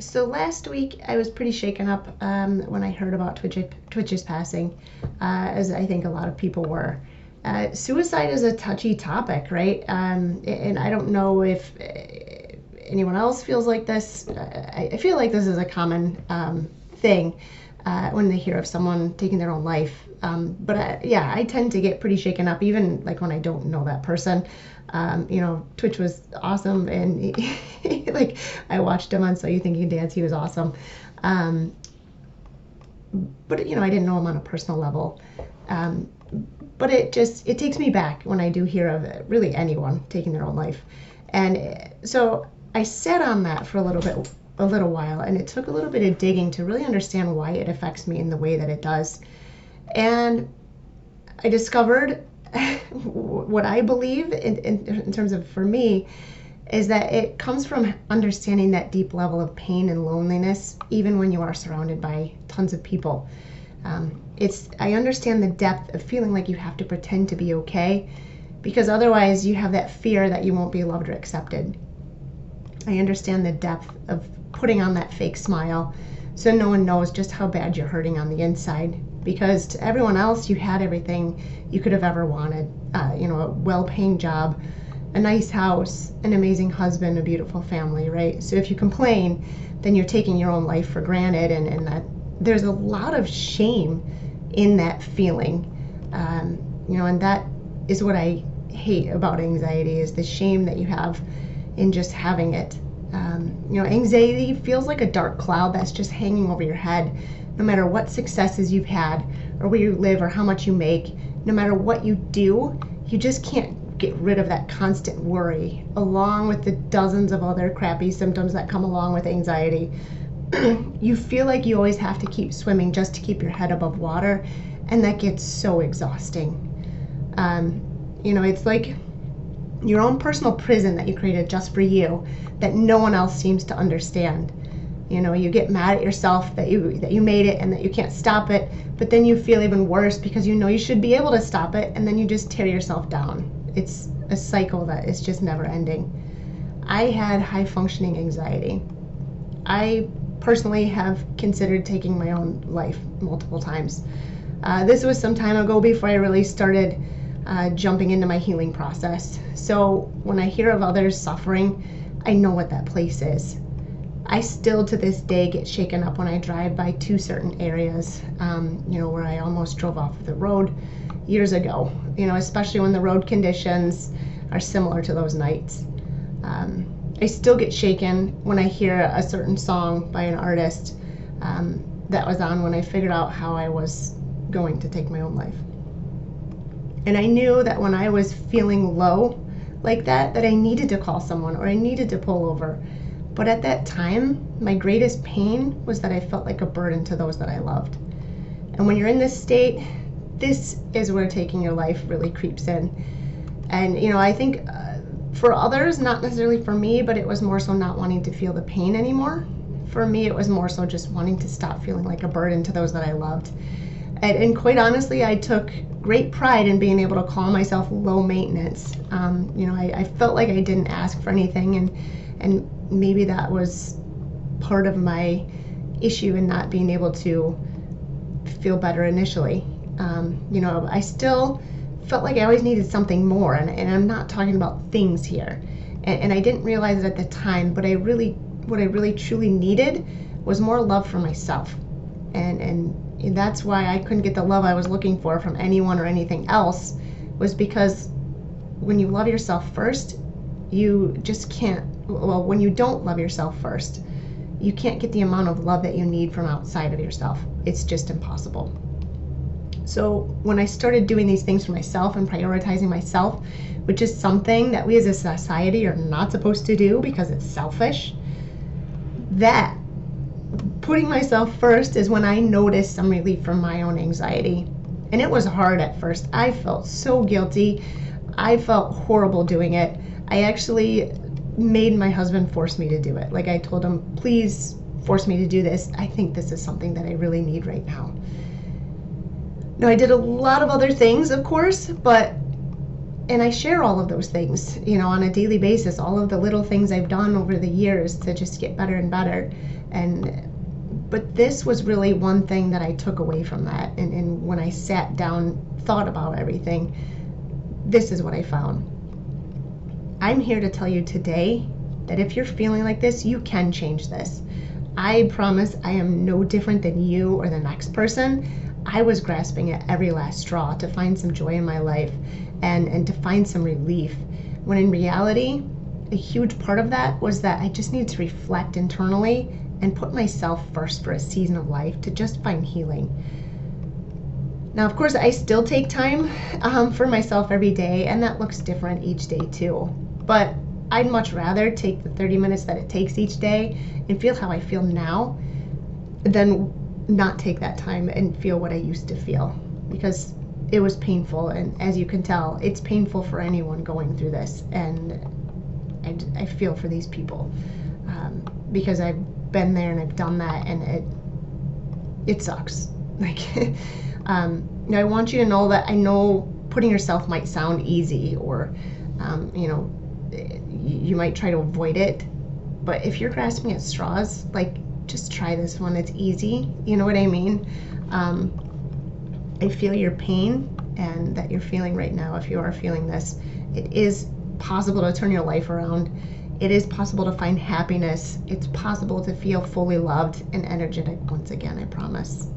So last week I was pretty shaken up when I heard about Twitch's passing, as I think a lot of people were. Suicide is a touchy topic, right? And I don't know if anyone else feels like this. I feel like this is a common thing when they hear of someone taking their own life. But yeah, I tend to get pretty shaken up, even like when I don't know that person. Twitch was awesome, and like I watched him on So You Think You Can Dance. He was awesome, but I didn't know him on a personal level. But it takes me back when I do hear of really anyone taking their own life, and so I sat on that for a little while, and it took a little bit of digging to really understand why it affects me in the way that it does. And I discovered what I believe in terms of, for me, is that it comes from understanding that deep level of pain and loneliness, even when you are surrounded by tons of people. I understand the depth of feeling like you have to pretend to be okay, because otherwise you have that fear that you won't be loved or accepted. I understand the depth of putting on that fake smile so no one knows just how bad you're hurting on the inside, because to everyone else you had everything you could have ever wanted. A well-paying job, a nice house, an amazing husband, a beautiful family, right? So if you complain, then you're taking your own life for granted, and that there's a lot of shame in that feeling. And that is what I hate about anxiety, is the shame that you have in just having it. Anxiety feels like a dark cloud that's just hanging over your head. No matter what successes you've had, or where you live, or how much you make, no matter what you do, you just can't get rid of that constant worry, along with the dozens of other crappy symptoms that come along with anxiety. You feel like you always have to keep swimming just to keep your head above water, and that gets so exhausting. It's like your own personal prison that you created just for you, that no one else seems to understand. You get mad at yourself that you made it and that you can't stop it, but then you feel even worse because you should be able to stop it, and then you just tear yourself down. It's a cycle that is just never ending. I had high functioning anxiety. I personally have considered taking my own life multiple times. This was some time ago, before I really started jumping into my healing process. So when I hear of others suffering, I know what that place is. I still to this day get shaken up when I drive by two certain areas, where I almost drove off the road years ago, especially when the road conditions are similar to those nights. I still get shaken when I hear a certain song by an artist that was on when I figured out how I was going to take my own life. And I knew that when I was feeling low like that I needed to call someone, or I needed to pull over. But at that time, my greatest pain was that I felt like a burden to those that I loved. And when you're in this state, this is where taking your life really creeps in. And, I think for others, not necessarily for me, but it was more so not wanting to feel the pain anymore. For me, it was more so just wanting to stop feeling like a burden to those that I loved. And quite honestly, I took great pride in being able to call myself low maintenance. I felt like I didn't ask for anything, and maybe that was part of my issue in not being able to feel better initially. I still felt like I always needed something more, and I'm not talking about things here. And I didn't realize it at the time, but what I really truly needed was more love for myself. And that's why I couldn't get the love I was looking for from anyone or anything else, was because when you love yourself first, you just can't, when you don't love yourself first, you can't get the amount of love that you need from outside of yourself. It's just impossible. So when I started doing these things for myself and prioritizing myself, which is something that we as a society are not supposed to do because it's selfish, that putting myself first is when I noticed some relief from my own anxiety. And it was hard at first. I felt so guilty. I felt horrible doing it. I actually made my husband force me to do it. Like, I told him, please force me to do this. I think this is something that I really need right now. Now, I did a lot of other things, of course, but And I share all of those things, on a daily basis, all of the little things I've done over the years to just get better and better. But this was really one thing that I took away from that. And when I sat down, thought about everything, this is what I found. I'm here to tell you today that if you're feeling like this, you can change this. I promise I am no different than you or the next person. I was grasping at every last straw to find some joy in my life and to find some relief, when in reality, a huge part of that was that I just needed to reflect internally and put myself first for a season of life to just find healing. Now, of course, I still take time for myself every day, and that looks different each day too. But I'd much rather take the 30 minutes that it takes each day and feel how I feel now than not take that time and feel what I used to feel, because it was painful. And as you can tell, it's painful for anyone going through this. And I feel for these people because I've been there and I've done that, and it sucks. Like, I want you to know that I know putting yourself might sound easy, or you might try to avoid it, but if you're grasping at straws, like, just try this one. It's easy. You know what I mean? I feel your pain and that you're feeling right now. If you are feeling this, it is possible to turn your life around. It is possible to find happiness. It's possible to feel fully loved and energetic once again, I promise.